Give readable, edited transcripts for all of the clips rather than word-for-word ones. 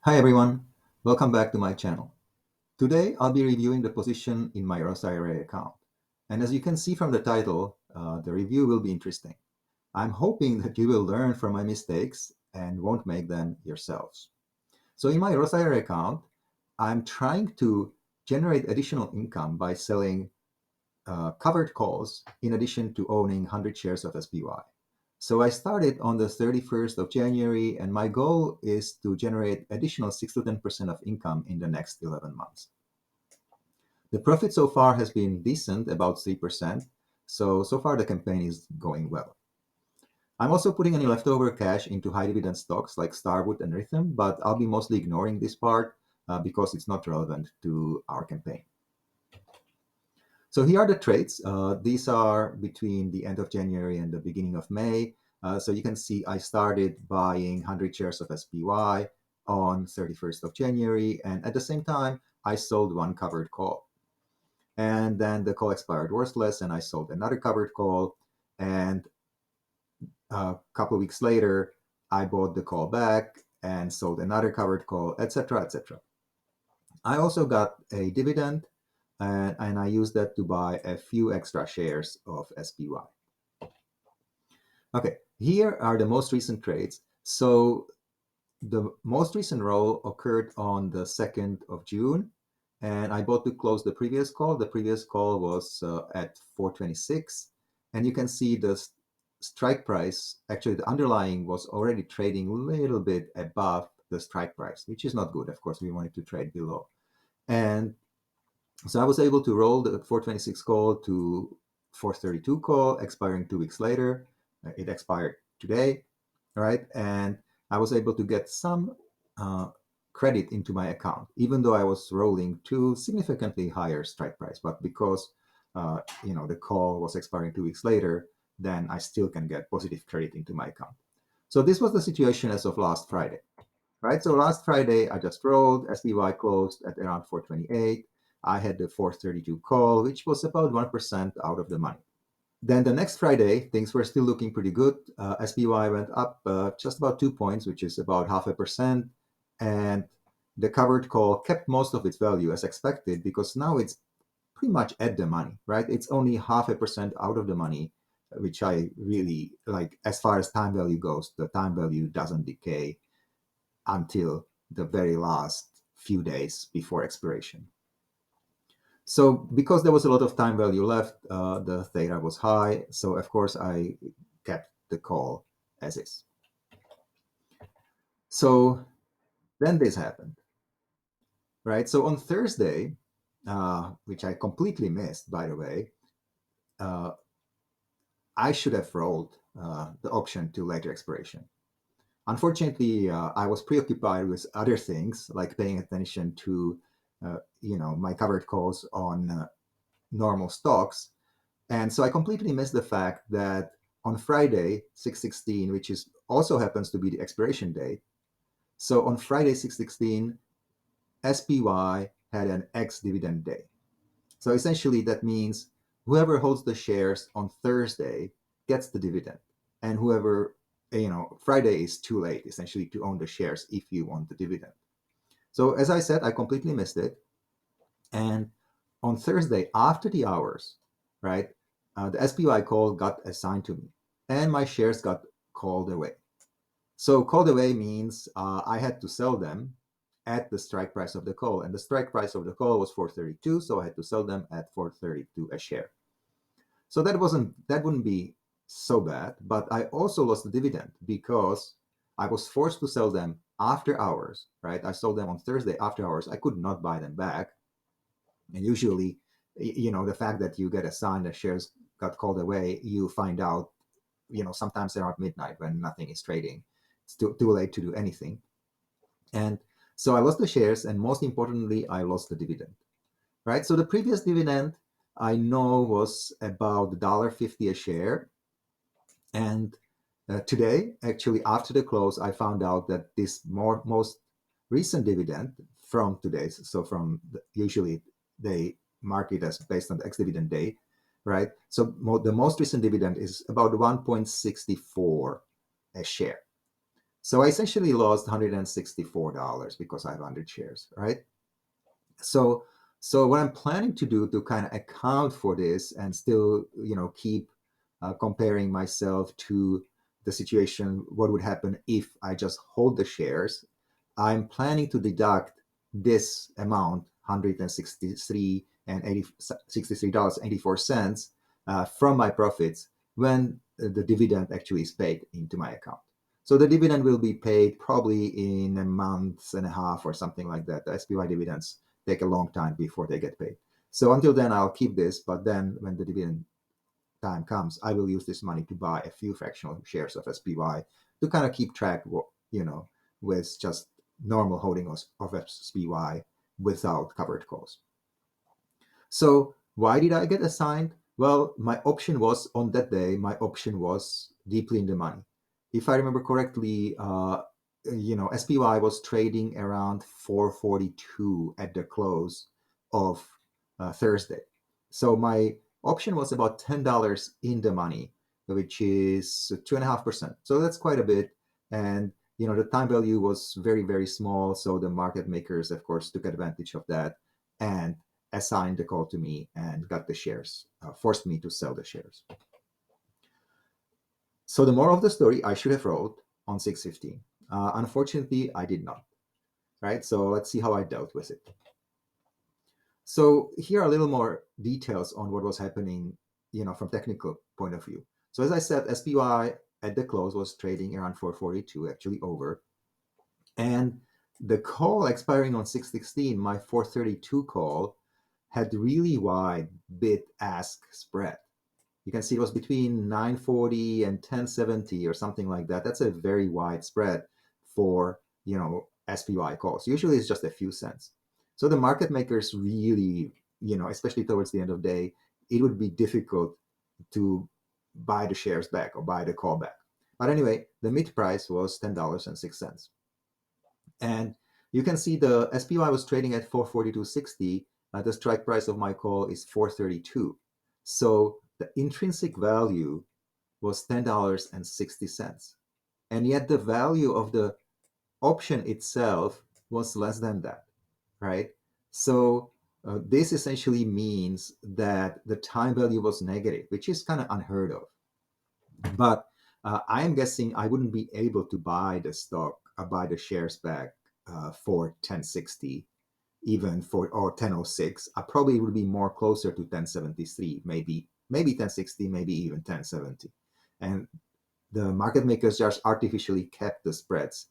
Hi everyone, welcome back to my channel. Today I'll be reviewing the position in my Roth IRA account. And as you can see from the title, the review will be interesting. I'm hoping that you will learn from my mistakes and won't make them yourselves. So in my Roth IRA account, I'm trying to generate additional income by selling covered calls in addition to owning 100 shares of SPY. So I started on the 31st of January, and my goal is to generate additional 6 to 10% of income in the next 11 months. The profit so far has been decent, about 3%. So far the campaign is going well. I'm also putting any leftover cash into high dividend stocks like Starwood and Rhythm, but I'll be mostly ignoring this part because it's not relevant to our campaign. So here are the trades. These are between the end of January and the beginning of May. So you can see I started buying 100 shares of SPY on 31st of January. And at the same time, I sold one covered call. And then the call expired worthless, and I sold another covered call. And a couple of weeks later, I bought the call back and sold another covered call, etc., etc. I also got a dividend, and I used that to buy a few extra shares of SPY. Okay, here are the most recent trades. So the most recent roll occurred on the 2nd of June, and I bought to close the previous call. The previous call was at 426, and you can see the strike price, actually the underlying was already trading a little bit above the strike price, which is not good. Of course, we wanted to trade below. And so I was able to roll the 426 call to 432 call, expiring 2 weeks later. It expired today, right? And I was able to get some credit into my account, even though I was rolling to significantly higher strike price. But because the call was expiring 2 weeks later, then I still can get positive credit into my account. So this was the situation as of last Friday, right? So last Friday, I just rolled. SPY closed at around 428. I had the 432 call, which was about 1% out of the money. Then the next Friday, things were still looking pretty good. SPY went up just about 2 points, which is about 0.5%. And the covered call kept most of its value as expected because now it's pretty much at the money, right? It's only 0.5% out of the money, which I really like. As far as time value goes, the time value doesn't decay until the very last few days before expiration. So because there was a lot of time value left, the theta was high. So of course I kept the call as is. So then this happened, right? So on Thursday, which I completely missed, by the way, uh, I should have rolled the option to later expiration. Unfortunately, I was preoccupied with other things like paying attention to, my covered calls on normal stocks. And so I completely missed the fact that on Friday, 6/16, which is also happens to be the expiration date. So on Friday, 6/16, SPY had an ex-dividend day. So essentially that means whoever holds the shares on Thursday gets the dividend. And whoever, Friday is too late essentially to own the shares if you want the dividend. So as I said, I completely missed it. And on Thursday, after the hours, right, the SPY call got assigned to me, and my shares got called away. So called away means I had to sell them at the strike price of the call, and the strike price of the call was 432, so I had to sell them at 432 a share. So that wouldn't be so bad, but I also lost the dividend because I was forced to sell them after hours, right? I sold them on Thursday after hours. I could not buy them back. And usually, the fact that you get assigned the shares got called away, you find out, sometimes around midnight when nothing is trading. It's too late to do anything. And so I lost the shares, and most importantly, I lost the dividend, right? So the previous dividend I know was about $1.50 a share. And today, actually, after the close, I found out that this most recent dividend from today's, so usually they mark it as based on the ex-dividend day, right? So the most recent dividend is about 1.64 a share. So I essentially lost $164 because I have 100 shares, right? So so what I'm planning to do to kind of account for this and still, keep comparing myself to the situation, what would happen if I just hold the shares, I'm planning to deduct this amount, 163 and 80, $63.84, from my profits when the dividend actually is paid into my account. So the dividend will be paid probably in a month and a half or something like that. The SPY dividends take a long time before they get paid. So until then, I'll keep this. But then when the dividend time comes, I will use this money to buy a few fractional shares of SPY to kind of keep track, with just normal holding of SPY without covered calls. So why did I get assigned? Well, my option was on that day, my option was deeply in the money. If I remember correctly, SPY was trading around 442 at the close of Thursday. So my option was about $10 in the money, which is 2.5%. So that's quite a bit. And the time value was very, very small. So the market makers, of course, took advantage of that and assigned the call to me and got the shares, forced me to sell the shares. So the moral of the story, I should have rolled on 615. Unfortunately, I did not. Right. So let's see how I dealt with it. So here are a little more details on what was happening, from technical point of view. So as I said, SPY at the close was trading around 442, actually over. And the call expiring on 616, my 432 call, had really wide bid-ask spread. You can see it was between 940 and 1070 or something like that. That's a very wide spread for, SPY calls. Usually it's just a few cents. So the market makers really, especially towards the end of the day, it would be difficult to buy the shares back or buy the call back. But anyway, the mid price was $10.06. And you can see the SPY was trading at 442.60. The strike price of my call is 432. So the intrinsic value was $10.60. And yet the value of the option itself was less than that, right? So this essentially means that the time value was negative, which is kind of unheard of. But I am guessing I wouldn't be able to buy the stock, buy the shares back for 1060, even for or 1006. I probably would be more closer to 1073, maybe 1060, maybe even 1070. And the market makers just artificially kept the spreads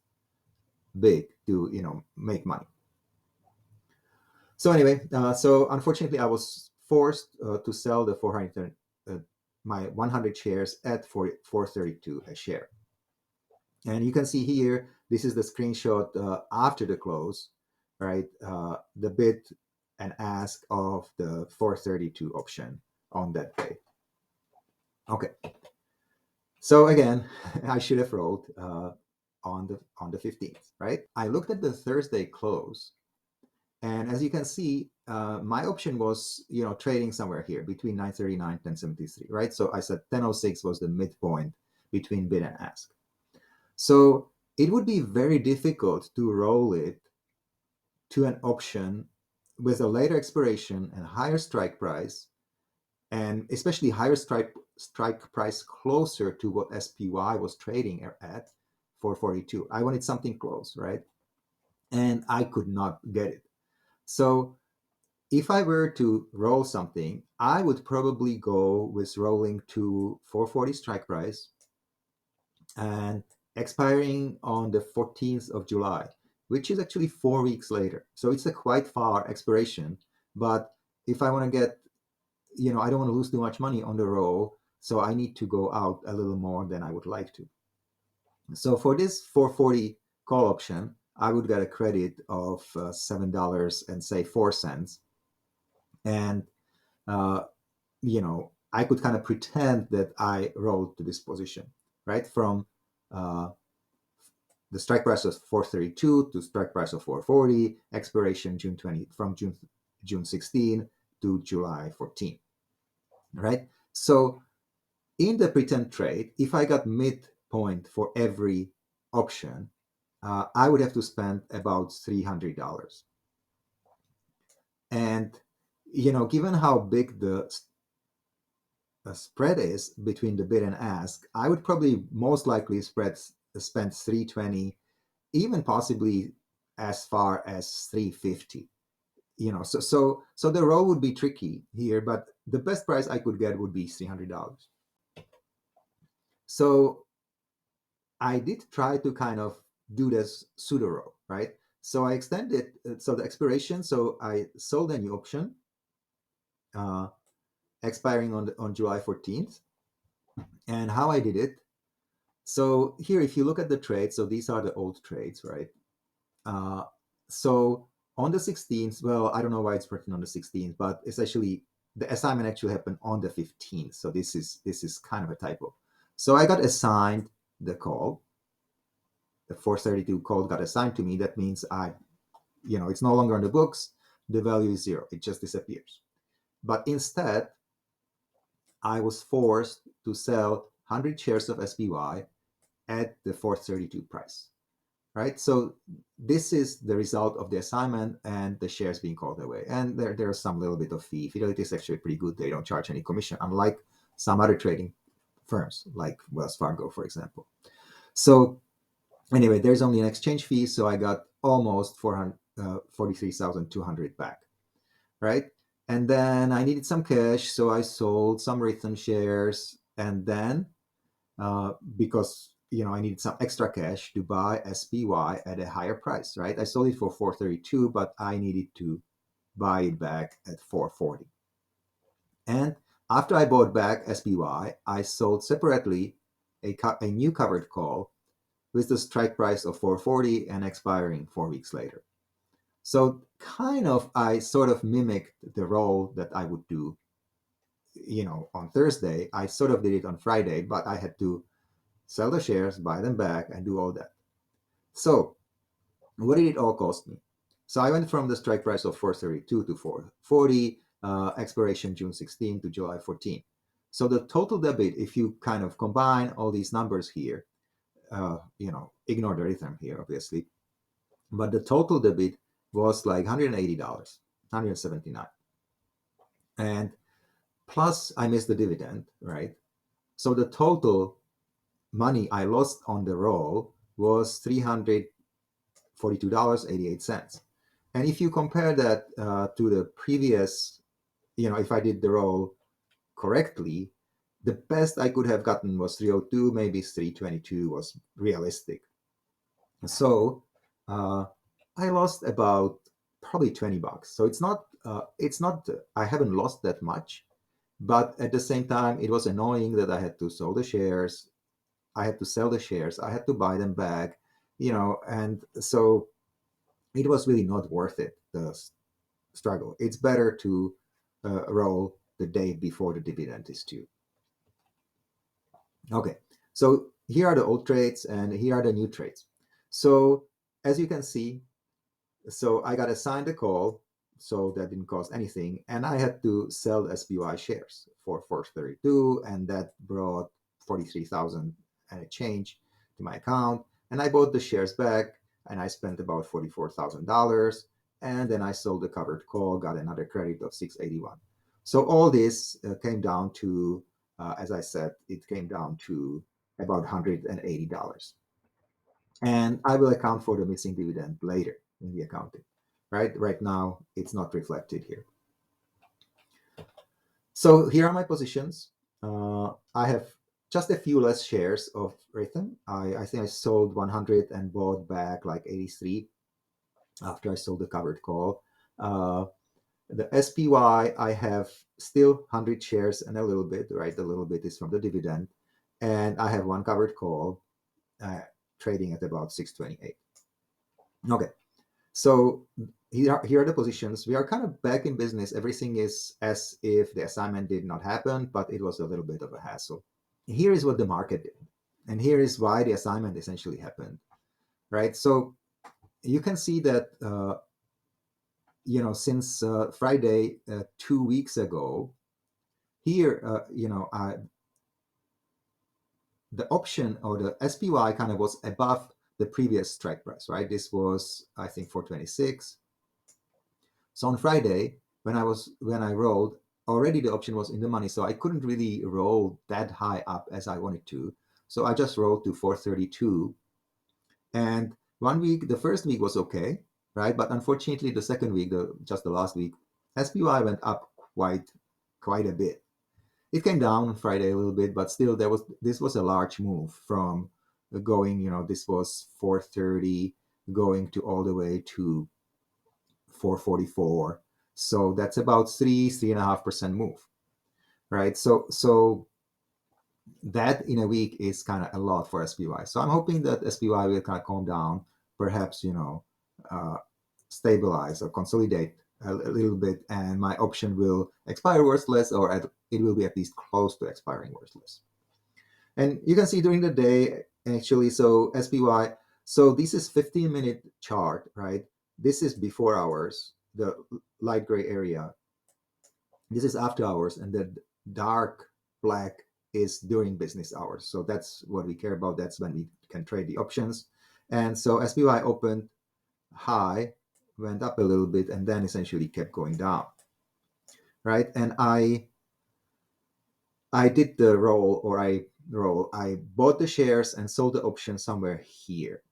big to make money. So anyway, so unfortunately, I was forced to sell the 400 my 100 shares at 432 a share. And you can see here, this is the screenshot after the close, right? The bid and ask of the 432 option on that day. Okay. So again, I should have rolled on the 15th, right? I looked at the Thursday close, and as you can see, my option was trading somewhere here between 939 and 1073, right? So I said 1006 was the midpoint between bid and ask. So it would be very difficult to roll it to an option with a later expiration and higher strike price, and especially higher strike price closer to what SPY was trading at 442. I wanted something close, right? And I could not get it. So if I were to roll something, I would probably go with rolling to 440 strike price and expiring on the 14th of July, which is actually 4 weeks later. So it's a quite far expiration. But if I want to get, I don't want to lose too much money on the roll, so I need to go out a little more than I would like to. So for this 440 call option, I would get a credit of $7 and say 4 cents. And, I could kind of pretend that I rolled to this position, right? From the strike price of 432 to strike price of 440, expiration June 20 from June 16 to July 14. Right? So in the pretend trade, if I got midpoint for every option, I would have to spend about $300. And, given how big the spread is between the bid and ask, I would probably most likely spend 320, even possibly as far as 350. So the row would be tricky here, but the best price I could get would be $300. So I did try to kind of do this pseudo row, right? So I extended, so the expiration, so I sold a new option uh, expiring on July 14th. And how I did it, so here, if you look at the trades, so these are the old trades, right? Uh, so on the 16th, well, I don't know why it's written on the 16th, but essentially the assignment actually happened on the 15th. So this is kind of a typo. So I got assigned the call. The 432 call got assigned to me. That means it's no longer on the books. The value is zero. It just disappears. But instead, I was forced to sell 100 shares of SPY at the 432 price, right? So this is the result of the assignment and the shares being called away. And there's some little bit of fee. Fidelity is actually pretty good. They don't charge any commission, unlike some other trading firms like Wells Fargo, for example. So anyway, there's only an exchange fee. So I got almost 43,200 back, right? And then I needed some cash. So I sold some Rhythm shares. And then because I needed some extra cash to buy SPY at a higher price, right? I sold it for 432, but I needed to buy it back at 440. And after I bought back SPY, I sold separately a new covered call with the strike price of 440 and expiring 4 weeks later. So I sort of mimicked the role that I would do, on Thursday. I sort of did it on Friday, but I had to sell the shares, buy them back, and do all that. So what did it all cost me? So I went from the strike price of 432 to 440, expiration June 16 to July 14. So the total debit, if you kind of combine all these numbers here, ignore the rhythm here, obviously, but the total debit was like $180, 179. And plus I missed the dividend, right? So the total money I lost on the roll was $342.88. And if you compare that to the previous, if I did the roll correctly, the best I could have gotten was 302, maybe 322 was realistic. So I lost about probably $20. So it's not, I haven't lost that much, but at the same time, it was annoying that I had to sell the shares. I had to sell the shares. I had to buy them back, and so it was really not worth it, the struggle. It's better to roll the day before the dividend is due. Okay, so here are the old trades and here are the new trades. So as you can see, so I got assigned a call, so that didn't cost anything, and I had to sell SPY shares for 432, and that brought 43,000 and a change to my account, and I bought the shares back, and I spent about $44,000, and then I sold the covered call, got another credit of 681. So all this came down to, as I said, it came down to about $180. And I will account for the missing dividend later in the accounting, right? Right now, it's not reflected here. So here are my positions. I have just a few less shares of Rhythm. I think I sold 100 and bought back like 83 after I sold the covered call. The SPY, I have still 100 shares and a little bit, right? A little bit is from the dividend. And I have one covered call trading at about 628. Okay. So here are the positions. We are kind of back in business. Everything is as if the assignment did not happen, but it was a little bit of a hassle. Here is what the market did. And here is why the assignment essentially happened, right? So you can see that, since Friday, 2 weeks ago, here, the option or the SPY kind of was above the previous strike price, right? This was, I think, 426. So on Friday, when I rolled, already the option was in the money, so I couldn't really roll that high up as I wanted to. So I just rolled to 432. And one week, the first week was okay, right? But unfortunately, the second week, just the last week, SPY went up quite a bit. It came down on Friday a little bit, but still, this was a large move from going, this was 430 going to all the way to 444. So that's about 3.5% move, right? So that in a week is kind of a lot for SPY. So I'm hoping that SPY will kind of calm down, perhaps, uh, stabilize or consolidate a little bit, and my option will expire worthless, or it will be at least close to expiring worthless. And you can see during the day, actually, so SPY, so this is 15-minute chart, right? This is before hours, the light gray area. This is after hours, and the dark black is during business hours. So that's what we care about. That's when we can trade the options. And so SPY opened high, went up a little bit, and then essentially kept going down, right? And I did the roll, or I bought the shares and sold the option somewhere here.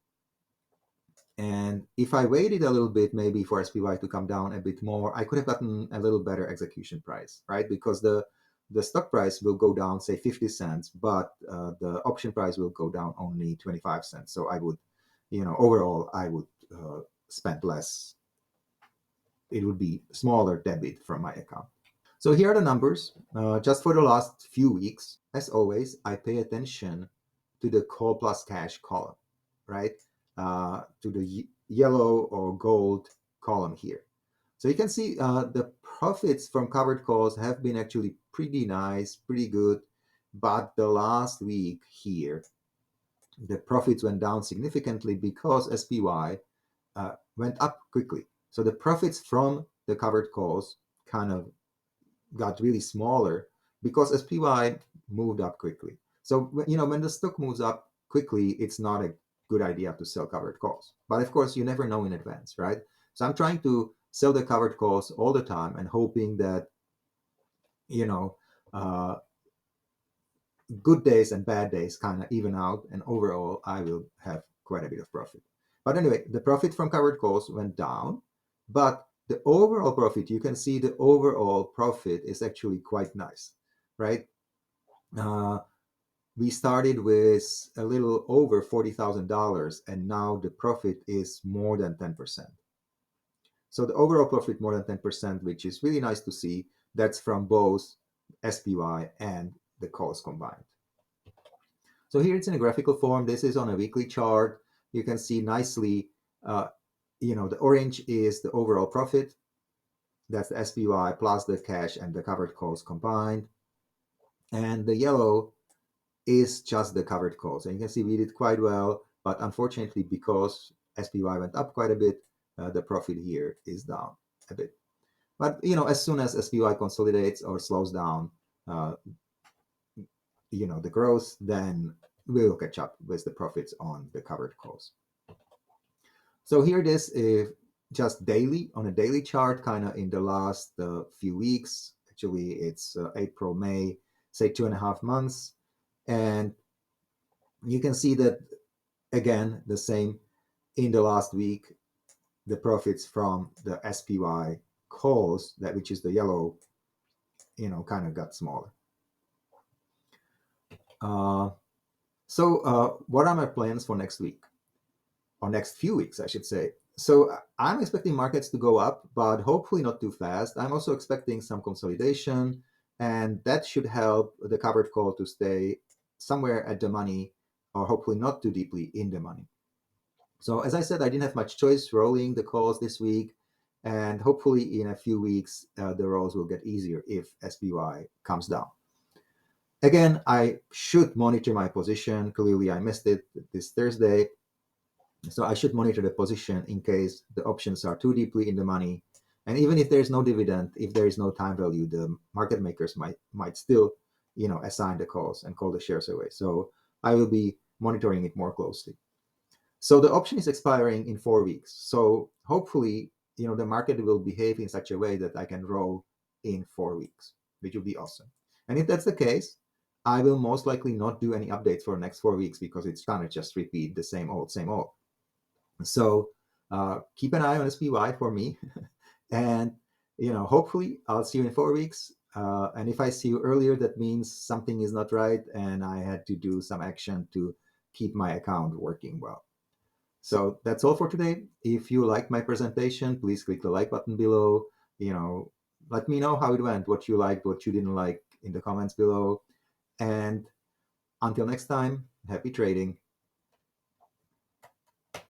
And if I waited a little bit, maybe for SPY to come down a bit more, I could have gotten a little better execution price, right? Because the stock price will go down, say 50 cents, but the option price will go down only 25 cents. So I would, overall, I would spend less. It would be smaller debit from my account. So here are the numbers. Just for the last few weeks, as always, I pay attention to the call plus cash column, right? To the yellow or gold column here. So you can see the profits from covered calls have been actually pretty nice, pretty good. But the last week here, the profits went down significantly because SPY went up quickly. So the profits from the covered calls kind of got really smaller because SPY moved up quickly. So when the stock moves up quickly, it's not a good idea to sell covered calls. But of course, you never know in advance, right? So I'm trying to sell the covered calls all the time and hoping that uh, good days and bad days kind of even out, and overall I will have quite a bit of profit. But anyway, the profit from covered calls went down, but the overall profit, you can see the overall profit is actually quite nice, right? We started with a little over $40,000, and now the profit is more than 10%. So the overall profit more than 10%, which is really nice to see. That's from both SPY and the calls combined. So here it's in a graphical form. This is on a weekly chart. You can see nicely, the orange is the overall profit. That's the SPY plus the cash and the covered calls combined. And the yellow is just the covered calls. And you can see we did quite well, but unfortunately, because SPY went up quite a bit, the profit here is down a bit. But, as soon as SPY consolidates or slows down, the growth, then we'll catch up with the profits on the covered calls. So here it is, just daily, on a daily chart, kind of in the last few weeks. Actually, it's April, May, say 2.5 months. And you can see that, again, the same in the last week, the profits from the SPY calls, which is the yellow, kind of got smaller. So what are my plans for next week? Or next few weeks, I should say. So I'm expecting markets to go up, but hopefully not too fast. I'm also expecting some consolidation, and that should help the covered call to stay somewhere at the money, or hopefully not too deeply in the money. So as I said, I didn't have much choice rolling the calls this week, and hopefully in a few weeks, the rolls will get easier if SPY comes down. Again, I should monitor my position. Clearly, I missed it this Thursday. So I should monitor the position in case the options are too deeply in the money. And even if there's no dividend, if there is no time value, the market makers might still, assign the calls and call the shares away. So I will be monitoring it more closely. So the option is expiring in 4 weeks. So hopefully, the market will behave in such a way that I can roll in 4 weeks, which would be awesome. And if that's the case, I will most likely not do any updates for the next 4 weeks because it's gonna just repeat the same old, same old. So keep an eye on SPY for me, and hopefully I'll see you in 4 weeks. And if I see you earlier, that means something is not right, and I had to do some action to keep my account working well. So that's all for today. If you liked my presentation, please click the like button below. Let me know how it went, what you liked, what you didn't like in the comments below. And until next time, happy trading.